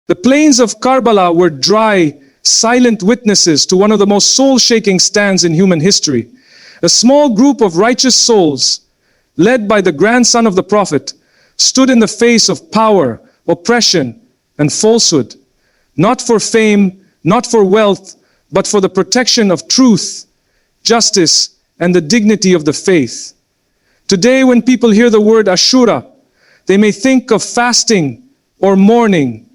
The plains of Karbala were dry, silent witnesses to one of the most soul-shaking stands in human history. A small group of righteous souls, led by the grandson of the Prophet, stood in the face of power, oppression, and falsehood, not for fame, not for wealth, but for the protection of truth, justice, and the dignity of the faith. Today, when people hear the word Ashura, they may think of fasting or mourning,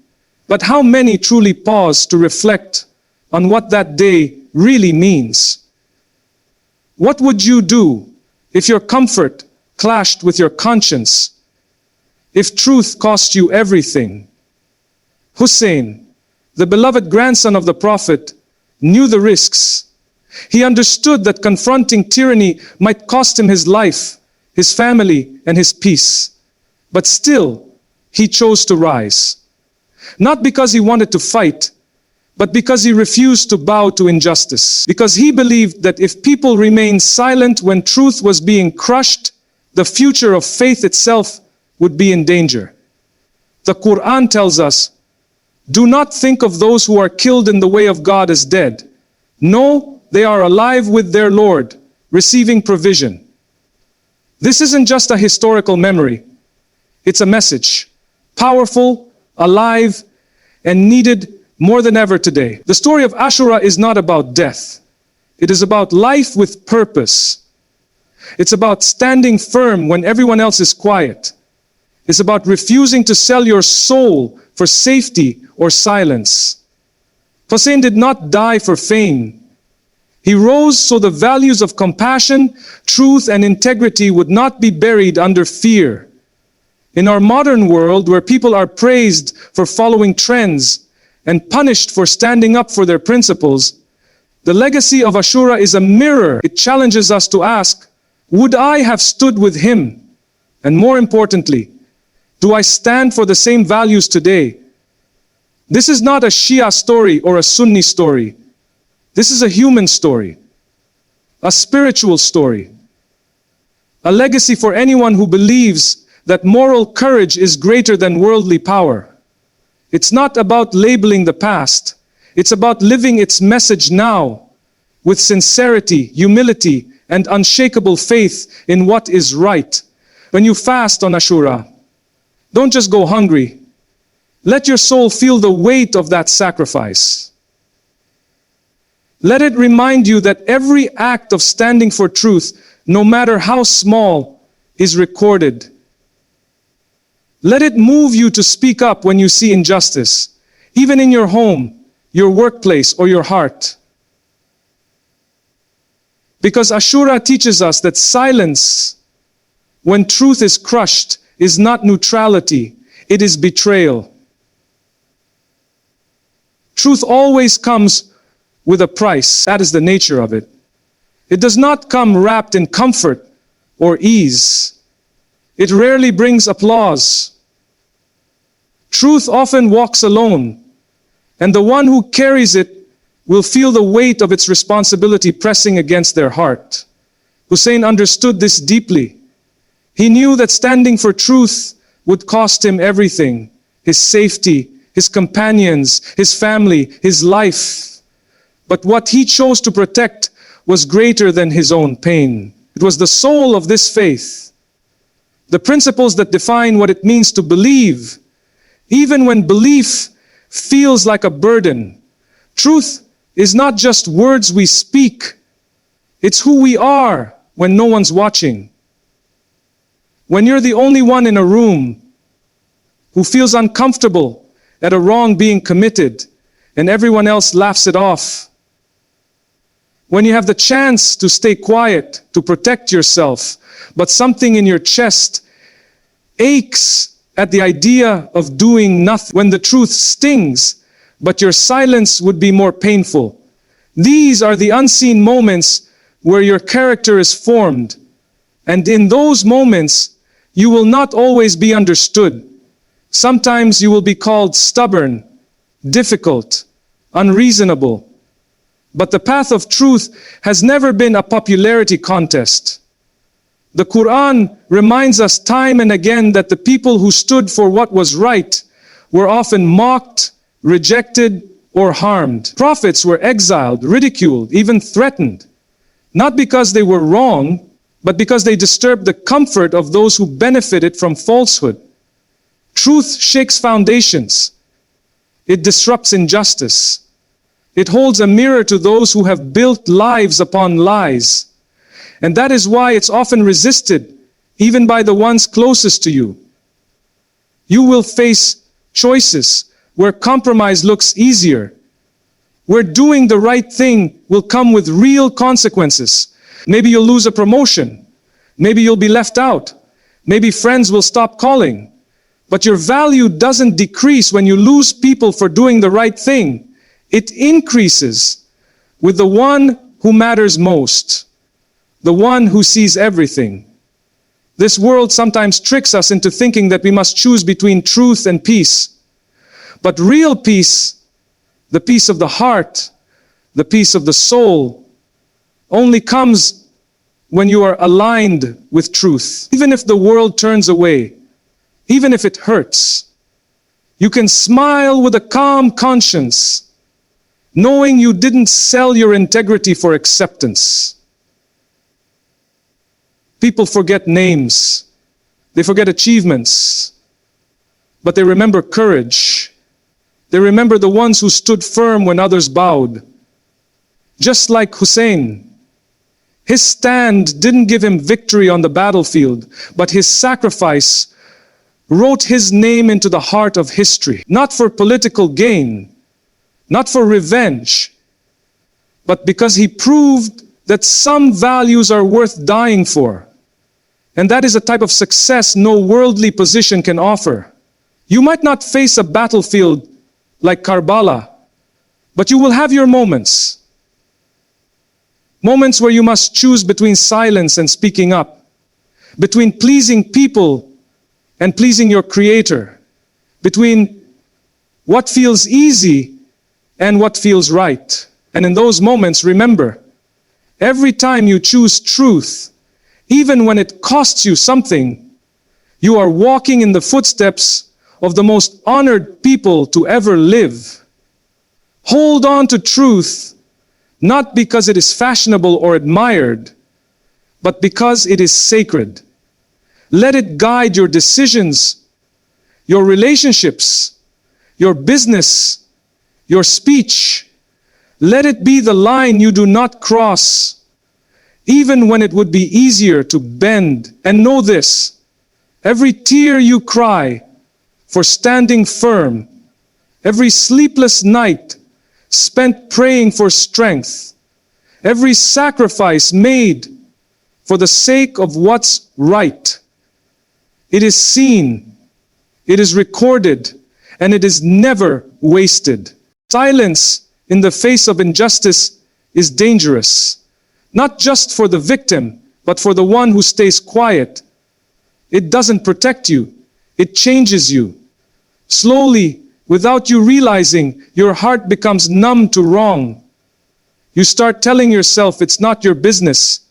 but how many truly pause to reflect on what that day really means? What would you do if your comfort clashed with your conscience? If truth cost you everything? Hussein, the beloved grandson of the Prophet, knew the risks. He understood that confronting tyranny might cost him his life, his family, and his peace. But still, he chose to rise. Not because he wanted to fight, but because he refused to bow to injustice. Because he believed that if people remained silent when truth was being crushed, the future of faith itself would be in danger. The Quran tells us, "Do not think of those who are killed in the way of God as dead. No, they are alive with their Lord, receiving provision." This isn't just a historical memory. It's a message, powerful, alive, and needed more than ever today. The story of Ashura is not about death. It is about life with purpose. It's about standing firm when everyone else is quiet. It's about refusing to sell your soul for safety or silence. Hussein did not die for fame. He rose so the values of compassion, truth, and integrity would not be buried under fear. In our modern world, where people are praised for following trends and punished for standing up for their principles, the legacy of Ashura is a mirror. It challenges us to ask, would I have stood with him? And more importantly, do I stand for the same values today? This is not a Shia story or a Sunni story. This is a human story, a spiritual story, a legacy for anyone who believes that moral courage is greater than worldly power. It's not about labeling the past. It's about living its message now with sincerity, humility, and unshakable faith in what is right. When you fast on Ashura, don't just go hungry. Let your soul feel the weight of that sacrifice. Let it remind you that every act of standing for truth, no matter how small, is recorded. Let it move you to speak up when you see injustice, even in your home, your workplace, or your heart. Because Ashura teaches us that silence, when truth is crushed, is not neutrality, it is betrayal. Truth always comes with a price. That is the nature of it. It does not come wrapped in comfort or ease. It rarely brings applause. Truth often walks alone, and the one who carries it will feel the weight of its responsibility pressing against their heart. Hussein understood this deeply. He knew that standing for truth would cost him everything: his safety, his companions, his family, his life. But what he chose to protect was greater than his own pain. It was the soul of this faith, the principles that define what it means to believe, even when belief feels like a burden. Truth is not just words we speak, it's who we are when no one's watching. When you're the only one in a room who feels uncomfortable at a wrong being committed and everyone else laughs it off. When you have the chance to stay quiet, to protect yourself, but something in your chest aches at the idea of doing nothing. When the truth stings, but your silence would be more painful. These are the unseen moments where your character is formed. And in those moments, you will not always be understood. Sometimes you will be called stubborn, difficult, unreasonable. But the path of truth has never been a popularity contest. The Quran reminds us time and again that the people who stood for what was right were often mocked rejected, or harmed. Prophets were exiled, ridiculed, even threatened, not because they were wrong, but because they disturbed the comfort of those who benefited from falsehood. Truth shakes foundations. It disrupts injustice. It holds a mirror to those who have built lives upon lies. And that is why it's often resisted, even by the ones closest to you. You will face choices where compromise looks easier, where doing the right thing will come with real consequences. Maybe you'll lose a promotion. Maybe you'll be left out. Maybe friends will stop calling. But your value doesn't decrease when you lose people for doing the right thing. It increases with the one who matters most, the one who sees everything. This world sometimes tricks us into thinking that we must choose between truth and peace. But real peace, the peace of the heart, the peace of the soul, only comes when you are aligned with truth. Even if the world turns away, even if it hurts, you can smile with a calm conscience, knowing you didn't sell your integrity for acceptance. People forget names, they forget achievements, but they remember courage. They remember the ones who stood firm when others bowed. Just like Hussein, his stand didn't give him victory on the battlefield, but his sacrifice wrote his name into the heart of history. Not for political gain, not for revenge, but because he proved that some values are worth dying for. And that is a type of success no worldly position can offer. You might not face a battlefield like Karbala, but you will have your moments. Moments where you must choose between silence and speaking up, between pleasing people and pleasing your Creator, between what feels easy and what feels right. And in those moments, remember, every time you choose truth, even when it costs you something, you are walking in the footsteps of the most honored people to ever live. Hold on to truth, not because it is fashionable or admired, but because it is sacred. Let it guide your decisions, your relationships, your business, your speech. Let it be the line you do not cross, even when it would be easier to bend. And know this, every tear you cry for standing firm, every sleepless night spent praying for strength, every sacrifice made for the sake of what's right, it is seen, it is recorded, and it is never wasted. Silence in the face of injustice is dangerous, not just for the victim, but for the one who stays quiet. It doesn't protect you, it changes you. Slowly, without you realizing, your heart becomes numb to wrong. You start telling yourself it's not your business.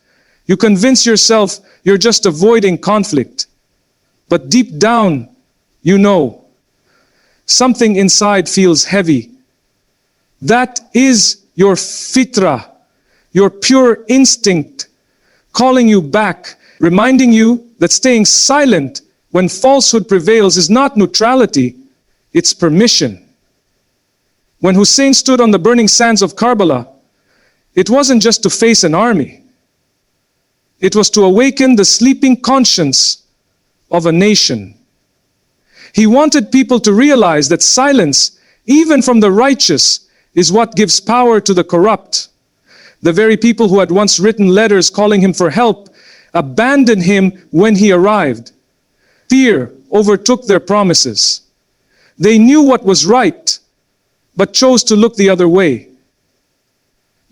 You convince yourself you're just avoiding conflict. But deep down, you know, something inside feels heavy. That is your fitra, your pure instinct, calling you back, reminding you that staying silent when falsehood prevails is not neutrality, it's permission. When Hussein stood on the burning sands of Karbala, it wasn't just to face an army. It was to awaken the sleeping conscience of a nation. He wanted people to realize that silence, even from the righteous, is what gives power to the corrupt. The very people who had once written letters calling him for help abandoned him when he arrived. Fear overtook their promises. They knew what was right, but chose to look the other way.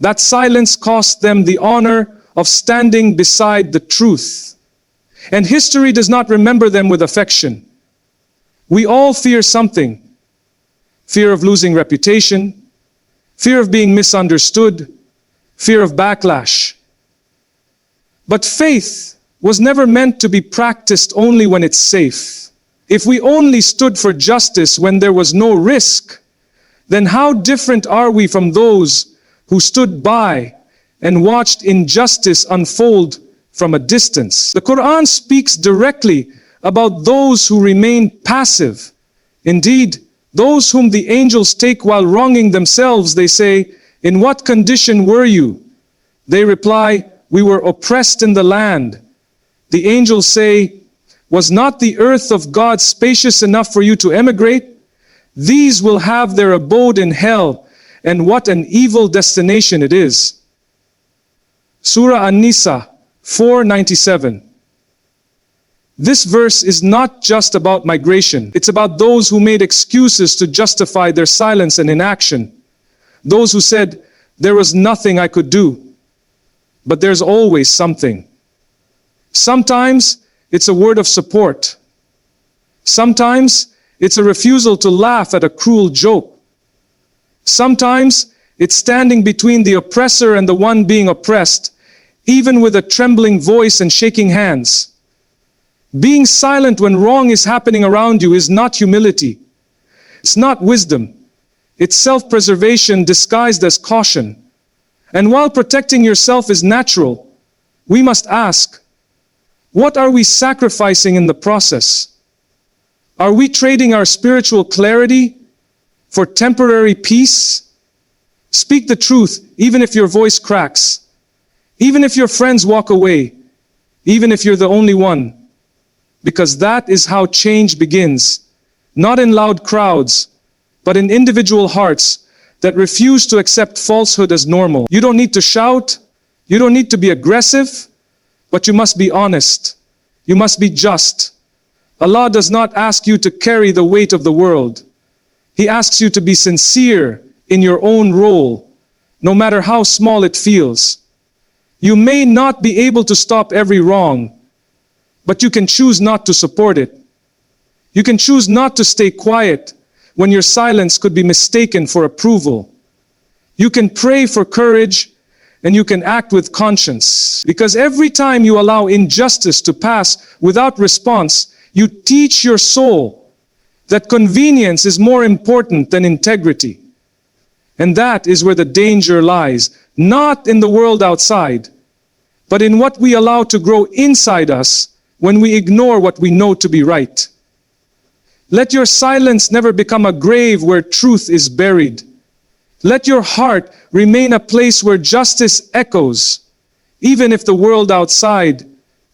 That silence cost them the honor of standing beside the truth. And history does not remember them with affection. We all fear something. Fear of losing reputation, fear of being misunderstood, fear of backlash. But faith was never meant to be practiced only when it's safe. If we only stood for justice when there was no risk, then how different are we from those who stood by and watched injustice unfold from a distance? The Quran speaks directly about those who remain passive. Indeed, those whom the angels take while wronging themselves, they say, "In what condition were you?" They reply, "We were oppressed in the land." The angels say, "Was not the earth of God spacious enough for you to emigrate? These will have their abode in hell, and what an evil destination it is." Surah An-Nisa 4:97. This verse is not just about migration. It's about those who made excuses to justify their silence and inaction. Those who said, "There was nothing I could do." But there's always something. Sometimes it's a word of support. Sometimes it's a refusal to laugh at a cruel joke. Sometimes it's standing between the oppressor and the one being oppressed, even with a trembling voice and shaking hands. Being silent when wrong is happening around you is not humility. It's not wisdom. It's self-preservation disguised as caution. And while protecting yourself is natural, we must ask, what are we sacrificing in the process? Are we trading our spiritual clarity for temporary peace? Speak the truth, even if your voice cracks, even if your friends walk away, even if you're the only one. Because that is how change begins, not in loud crowds, but in individual hearts that refuse to accept falsehood as normal. You don't need to shout, you don't need to be aggressive, but you must be honest. You must be just. Allah does not ask you to carry the weight of the world. He asks you to be sincere in your own role, no matter how small it feels. You may not be able to stop every wrong, but you can choose not to support it. You can choose not to stay quiet when your silence could be mistaken for approval. You can pray for courage, and you can act with conscience. Because every time you allow injustice to pass without response, you teach your soul that convenience is more important than integrity. And that is where the danger lies, not in the world outside, but in what we allow to grow inside us when we ignore what we know to be right. Let your silence never become a grave where truth is buried. Let your heart remain a place where justice echoes, even if the world outside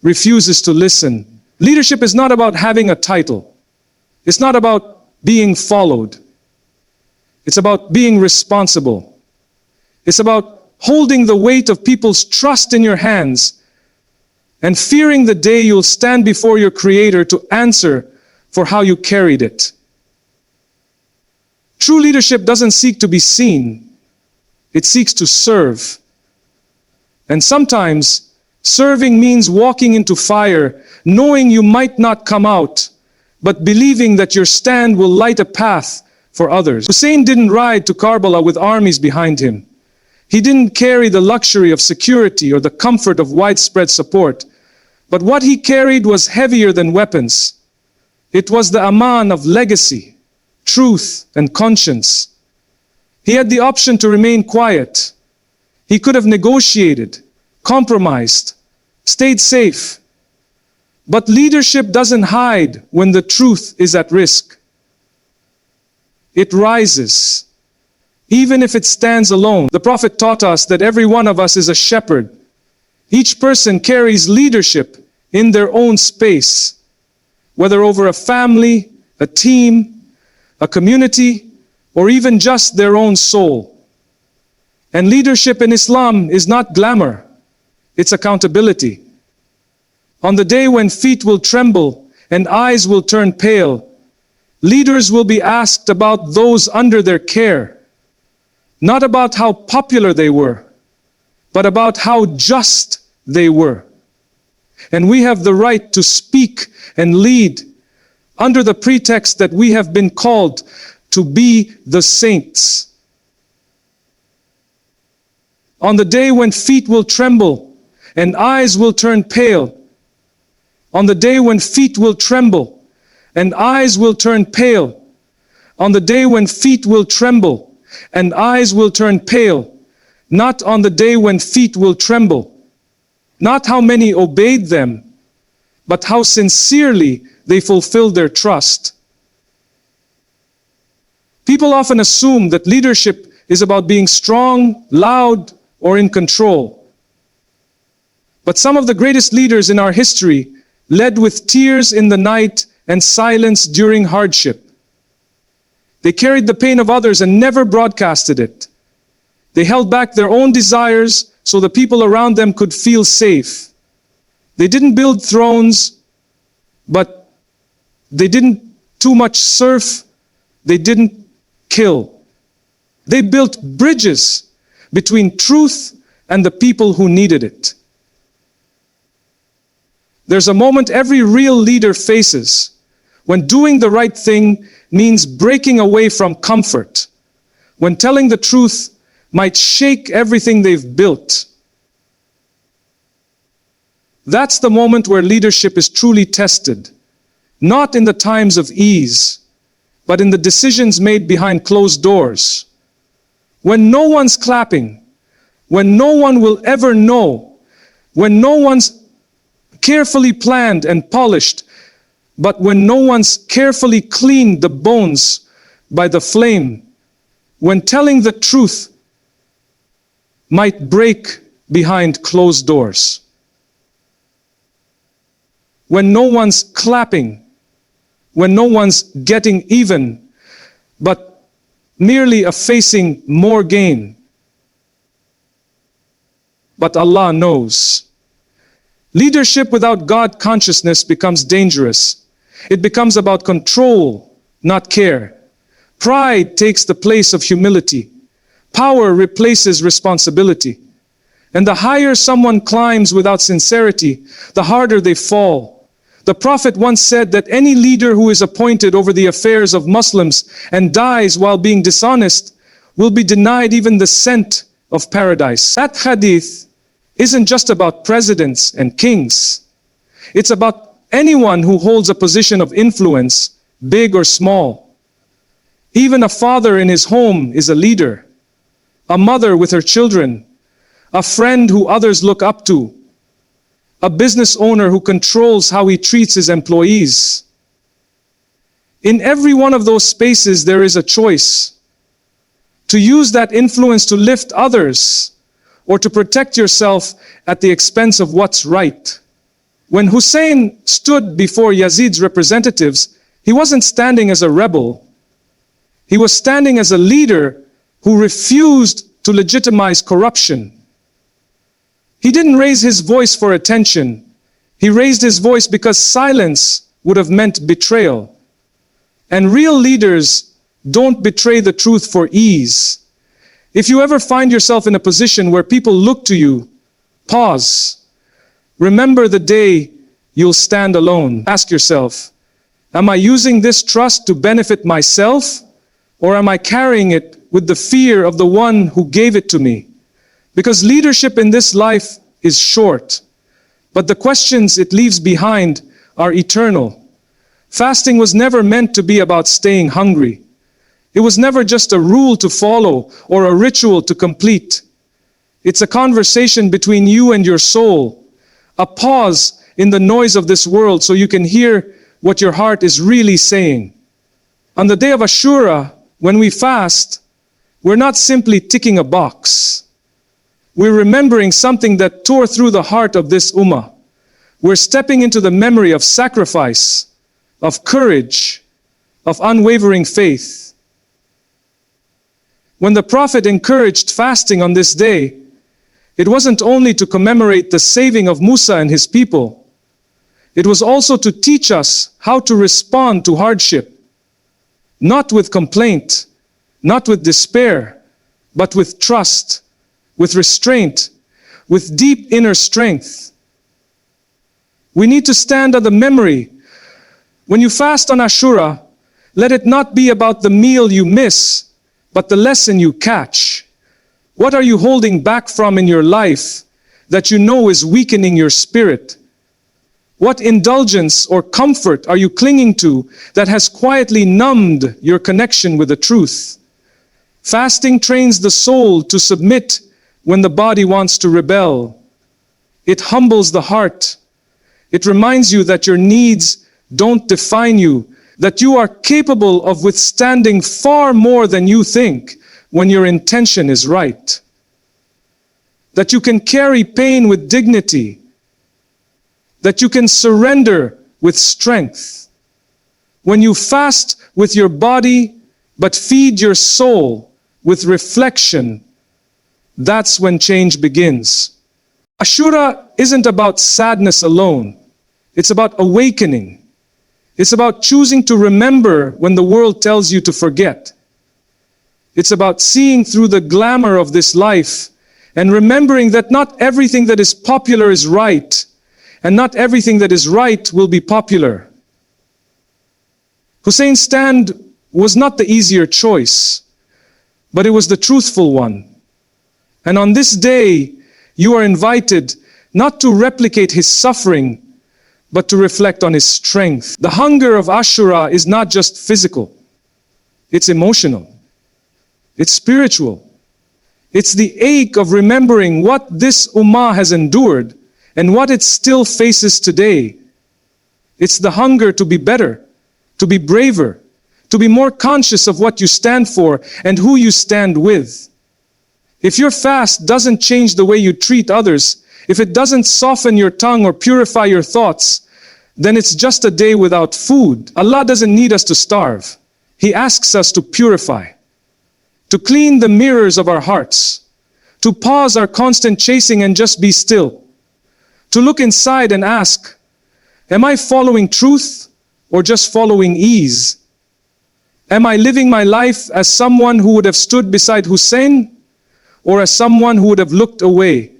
refuses to listen. Leadership is not about having a title. It's not about being followed. It's about being responsible. It's about holding the weight of people's trust in your hands and fearing the day you'll stand before your Creator to answer for how you carried it. True leadership doesn't seek to be seen. It seeks to serve. And sometimes, serving means walking into fire, knowing you might not come out, but believing that your stand will light a path for others. Hussein didn't ride to Karbala with armies behind him. He didn't carry the luxury of security or the comfort of widespread support. But what he carried was heavier than weapons. It was the aman of legacy, truth, and conscience. He had the option to remain quiet. He could have negotiated, compromised, stayed safe. But leadership doesn't hide when the truth is at risk. It rises, even if it stands alone. The Prophet taught us that every one of us is a shepherd. Each person carries leadership in their own space, whether over a family, a team, a community, or even just their own soul. And leadership in Islam is not glamour, it's accountability. On the day when feet will tremble and eyes will turn pale, leaders will be asked about those under their care, not about how popular they were, but about how just they were. And we have the right to speak and lead under the pretext that we have been called to be the saints. On the day when feet will tremble and eyes will turn pale, on the day when feet will tremble and eyes will turn pale, on the day when feet will tremble and eyes will turn pale, not on the day when feet will tremble, not how many obeyed them, but how sincerely they fulfilled their trust. People often assume that leadership is about being strong, loud, or in control. But some of the greatest leaders in our history led with tears in the night and silence during hardship. They carried the pain of others and never broadcasted it. They held back their own desires so the people around them could feel safe. They didn't build thrones, but they didn't too much surf. They didn't kill. They built bridges between truth and the people who needed it. There's a moment every real leader faces when doing the right thing means breaking away from comfort, when telling the truth might shake everything they've built. That's the moment where leadership is truly tested, not in the times of ease, but in the decisions made behind closed doors. When no one's clapping, when no one will ever know, when no one's carefully planned and polished, but when no one's carefully cleaned the bones by the flame, when telling the truth might break behind closed doors. When no one's clapping, when no one's getting even, but merely effacing more gain. But Allah knows. Leadership without God consciousness becomes dangerous. It becomes about control, not care. Pride takes the place of humility. Power replaces responsibility. And the higher someone climbs without sincerity, the harder they fall. The Prophet once said that any leader who is appointed over the affairs of Muslims and dies while being dishonest will be denied even the scent of paradise. That hadith isn't just about presidents and kings. It's about anyone who holds a position of influence, big or small. Even a father in his home is a leader. A mother with her children. A friend who others look up to. A business owner who controls how he treats his employees. In every one of those spaces there is a choice. To use that influence to lift others, or to protect yourself at the expense of what's right. When Hussein stood before Yazid's representatives, he wasn't standing as a rebel. He was standing as a leader who refused to legitimize corruption. He didn't raise his voice for attention. He raised his voice because silence would have meant betrayal. And real leaders don't betray the truth for ease. If you ever find yourself in a position where people look to you, pause. Remember the day you'll stand alone. Ask yourself, am I using this trust to benefit myself, or am I carrying it with the fear of the one who gave it to me? Because leadership in this life is short, but the questions it leaves behind are eternal. Fasting was never meant to be about staying hungry. It was never just a rule to follow or a ritual to complete. It's a conversation between you and your soul, a pause in the noise of this world so you can hear what your heart is really saying. On the day of Ashura, when we fast, we're not simply ticking a box. We're remembering something that tore through the heart of this ummah. We're stepping into the memory of sacrifice, of courage, of unwavering faith. When the Prophet encouraged fasting on this day, it wasn't only to commemorate the saving of Musa and his people. It was also to teach us how to respond to hardship, not with complaint, not with despair, but with trust, with restraint, with deep inner strength. We need to stand on the memory. When you fast on Ashura, let it not be about the meal you miss, but the lesson you catch. What are you holding back from in your life that you know is weakening your spirit? What indulgence or comfort are you clinging to that has quietly numbed your connection with the truth? Fasting trains the soul to submit when the body wants to rebel. It humbles the heart. It reminds you that your needs don't define you, that you are capable of withstanding far more than you think when your intention is right. That you can carry pain with dignity. That you can surrender with strength. When you fast with your body, but feed your soul with reflection, that's when change begins. Ashura isn't about sadness alone. It's about awakening. It's about choosing to remember when the world tells you to forget. It's about seeing through the glamour of this life and remembering that not everything that is popular is right, and not everything that is right will be popular. Hussein's stand was not the easier choice, but it was the truthful one. And on this day, you are invited not to replicate his suffering, but to reflect on his strength. The hunger of Ashura is not just physical. It's emotional. It's spiritual. It's the ache of remembering what this ummah has endured and what it still faces today. It's the hunger to be better, to be braver, to be more conscious of what you stand for and who you stand with. If your fast doesn't change the way you treat others, if it doesn't soften your tongue or purify your thoughts, then it's just a day without food. Allah doesn't need us to starve. He asks us to purify, to clean the mirrors of our hearts, to pause our constant chasing and just be still, to look inside and ask, am I following truth or just following ease? Am I living my life as someone who would have stood beside Hussein or as someone who would have looked away?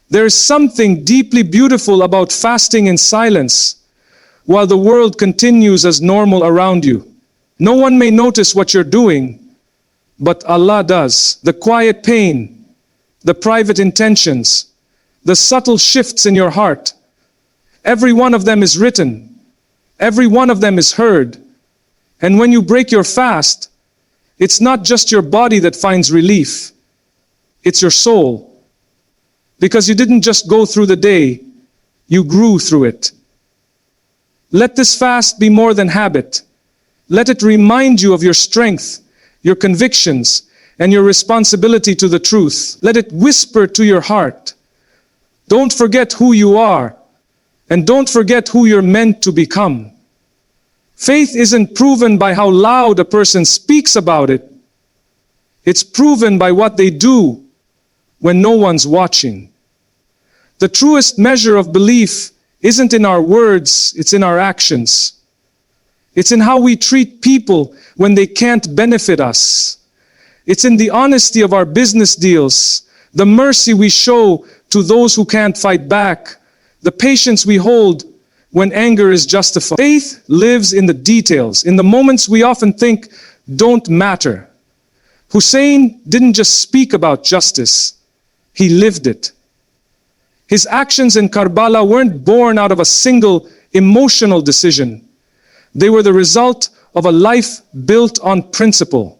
There is something deeply beautiful about fasting in silence while the world continues as normal around you. No one may notice what you're doing, but Allah does. The quiet pain, the private intentions, the subtle shifts in your heart, every one of them is written, every one of them is heard. And when you break your fast, it's not just your body that finds relief, it's your soul. Because you didn't just go through the day, you grew through it. Let this fast be more than habit. Let it remind you of your strength, your convictions, and your responsibility to the truth. Let it whisper to your heart, don't forget who you are, and don't forget who you're meant to become. Faith isn't proven by how loud a person speaks about it. It's proven by what they do when no one's watching. The truest measure of belief isn't in our words, it's in our actions. It's in how we treat people when they can't benefit us. It's in the honesty of our business deals, the mercy we show to those who can't fight back, the patience we hold when anger is justified. Faith lives in the details, in the moments we often think don't matter. Hussein didn't just speak about justice, he lived it. His actions in Karbala weren't born out of a single emotional decision. They were the result of a life built on principle.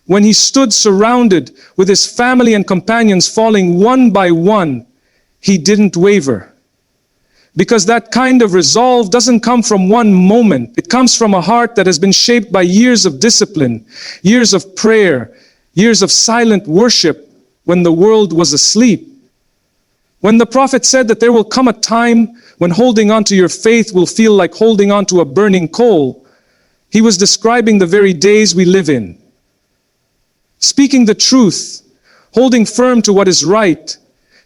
When he stood surrounded with his family and companions falling one by one, he didn't waver. Because that kind of resolve doesn't come from one moment. It comes from a heart that has been shaped by years of discipline, years of prayer, years of silent worship when the world was asleep. When the Prophet said that there will come a time when holding on to your faith will feel like holding on to a burning coal, he was describing the very days we live in. Speaking the truth, holding firm to what is right,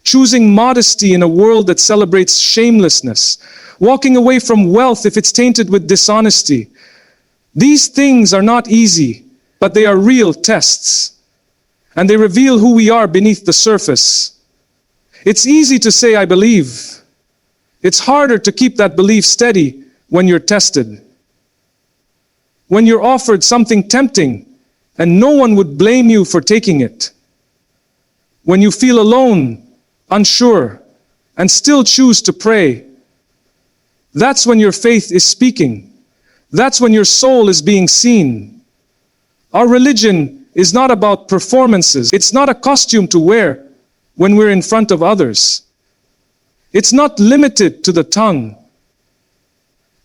choosing modesty in a world that celebrates shamelessness, walking away from wealth if it's tainted with dishonesty. These things are not easy, but they are real tests, and they reveal who we are beneath the surface. It's easy to say, I believe. It's harder to keep that belief steady when you're tested. When you're offered something tempting, and no one would blame you for taking it. When you feel alone, unsure, and still choose to pray. That's when your faith is speaking. That's when your soul is being seen. Our religion is not about performances. It's not a costume to wear when we're in front of others. It's not limited to the tongue.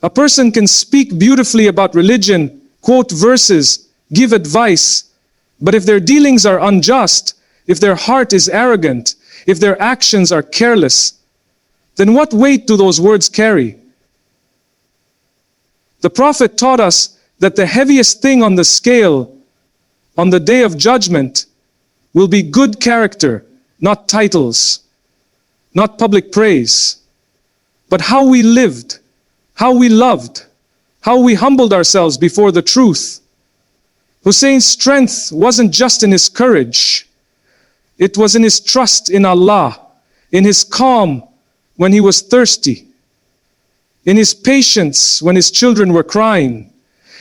A person can speak beautifully about religion, quote verses, give advice, but if their dealings are unjust, if their heart is arrogant, if their actions are careless, then what weight do those words carry? The Prophet taught us that the heaviest thing on the scale on the day of judgment will be good character, not titles, not public praise, but how we lived, how we loved, how we humbled ourselves before the truth. Hussein's strength wasn't just in his courage. It was in his trust in Allah, in his calm when he was thirsty, in his patience when his children were crying,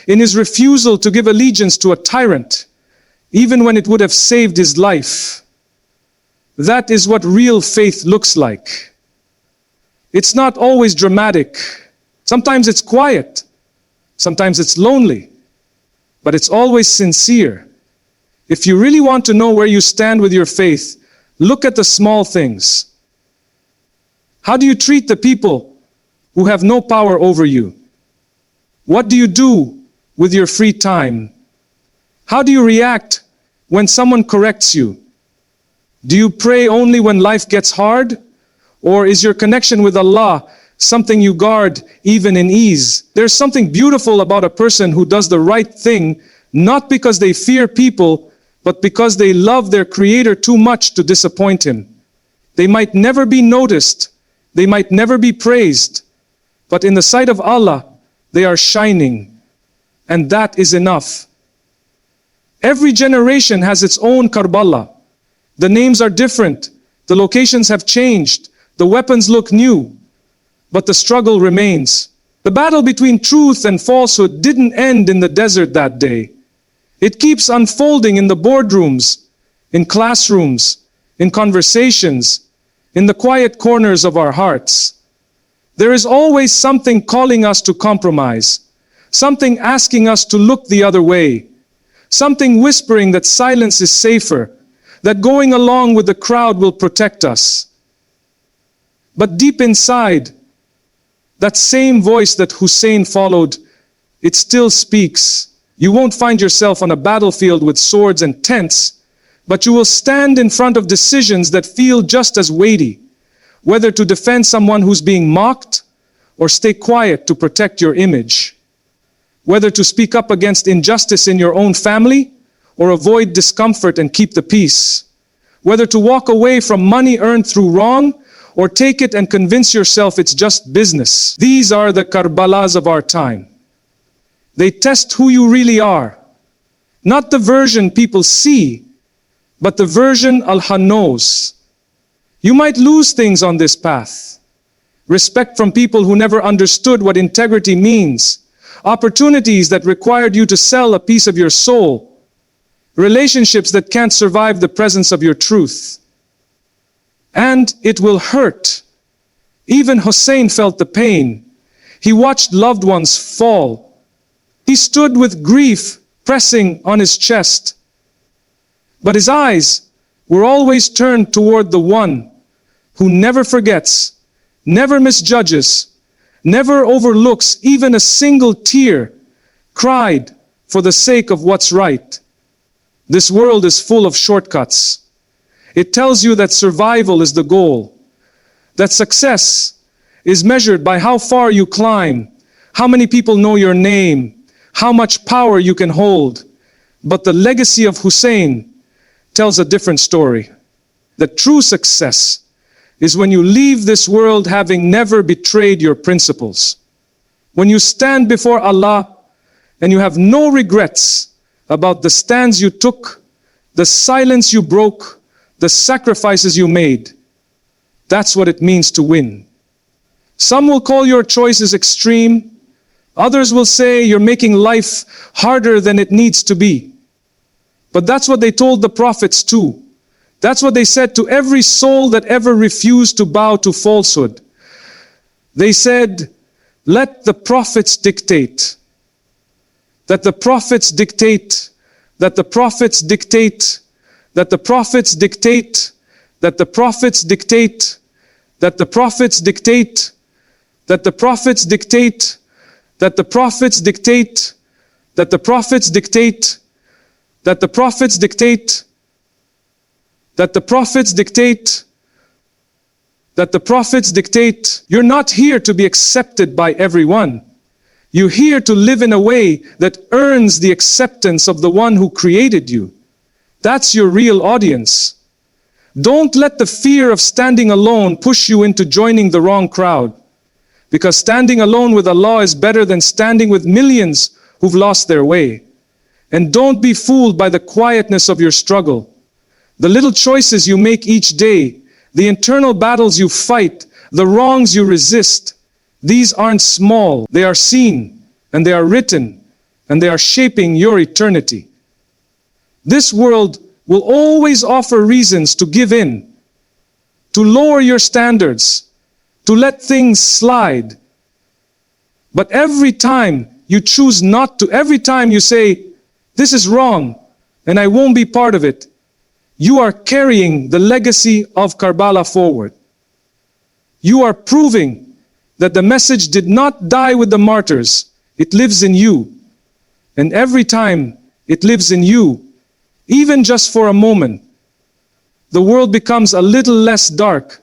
in his refusal to give allegiance to a tyrant, even when it would have saved his life. That is what real faith looks like. It's not always dramatic. Sometimes it's quiet. Sometimes it's lonely. But it's always sincere. If you really want to know where you stand with your faith, look at the small things. How do you treat the people who have no power over you? What do you do with your free time? How do you react when someone corrects you? Do you pray only when life gets hard? Or is your connection with Allah something you guard even in ease? There's something beautiful about a person who does the right thing, not because they fear people, but because they love their Creator too much to disappoint Him. They might never be noticed, they might never be praised, but in the sight of Allah, they are shining, and that is enough. Every generation has its own Karbala. The names are different, the locations have changed, the weapons look new, but the struggle remains. The battle between truth and falsehood didn't end in the desert that day. It keeps unfolding in the boardrooms, in classrooms, in conversations, in the quiet corners of our hearts. There is always something calling us to compromise, something asking us to look the other way, something whispering that silence is safer, that going along with the crowd will protect us. But deep inside, that same voice that Hussein followed, it still speaks. You won't find yourself on a battlefield with swords and tents, but you will stand in front of decisions that feel just as weighty, whether to defend someone who's being mocked or stay quiet to protect your image, whether to speak up against injustice in your own family or avoid discomfort and keep the peace, whether to walk away from money earned through wrong or take it and convince yourself it's just business. These are the Karbalas of our time. They test who you really are. Not the version people see, but the version Allah knows. You might lose things on this path. Respect from people who never understood what integrity means. Opportunities that required you to sell a piece of your soul. Relationships that can't survive the presence of your truth. And it will hurt. Even Hussein felt the pain. He watched loved ones fall. He stood with grief pressing on his chest. But his eyes were always turned toward the one who never forgets, never misjudges, never overlooks even a single tear cried for the sake of what's right. This world is full of shortcuts. It tells you that survival is the goal, that success is measured by how far you climb, how many people know your name, how much power you can hold. But the legacy of Hussein tells a different story. That true success is when you leave this world having never betrayed your principles. When you stand before Allah and you have no regrets about the stands you took, the silence you broke, the sacrifices you made. That's what it means to win. Some will call your choices extreme. Others will say you're making life harder than it needs to be. But that's what they told the prophets too. That's what they said to every soul that ever refused to bow to falsehood. They said, let the prophets dictate. That the prophets dictate. That the prophets dictate. That the prophets dictate. That the prophets dictate. That the prophets dictate. That the prophets dictate. That the prophets dictate. That the prophets dictate. That the prophets dictate. That the prophets dictate. That the prophets dictate. You're not here to be accepted by everyone. You're here to live in a way that earns the acceptance of the one who created you. That's your real audience. Don't let the fear of standing alone push you into joining the wrong crowd. Because standing alone with Allah is better than standing with millions who've lost their way. And don't be fooled by the quietness of your struggle. The little choices you make each day, the internal battles you fight, the wrongs you resist, these aren't small, they are seen, and they are written, and they are shaping your eternity. This world will always offer reasons to give in, to lower your standards, to let things slide. But every time you choose not to, every time you say, this is wrong, and I won't be part of it, you are carrying the legacy of Karbala forward. You are proving that the message did not die with the martyrs, it lives in you. And every time it lives in you, even just for a moment, the world becomes a little less dark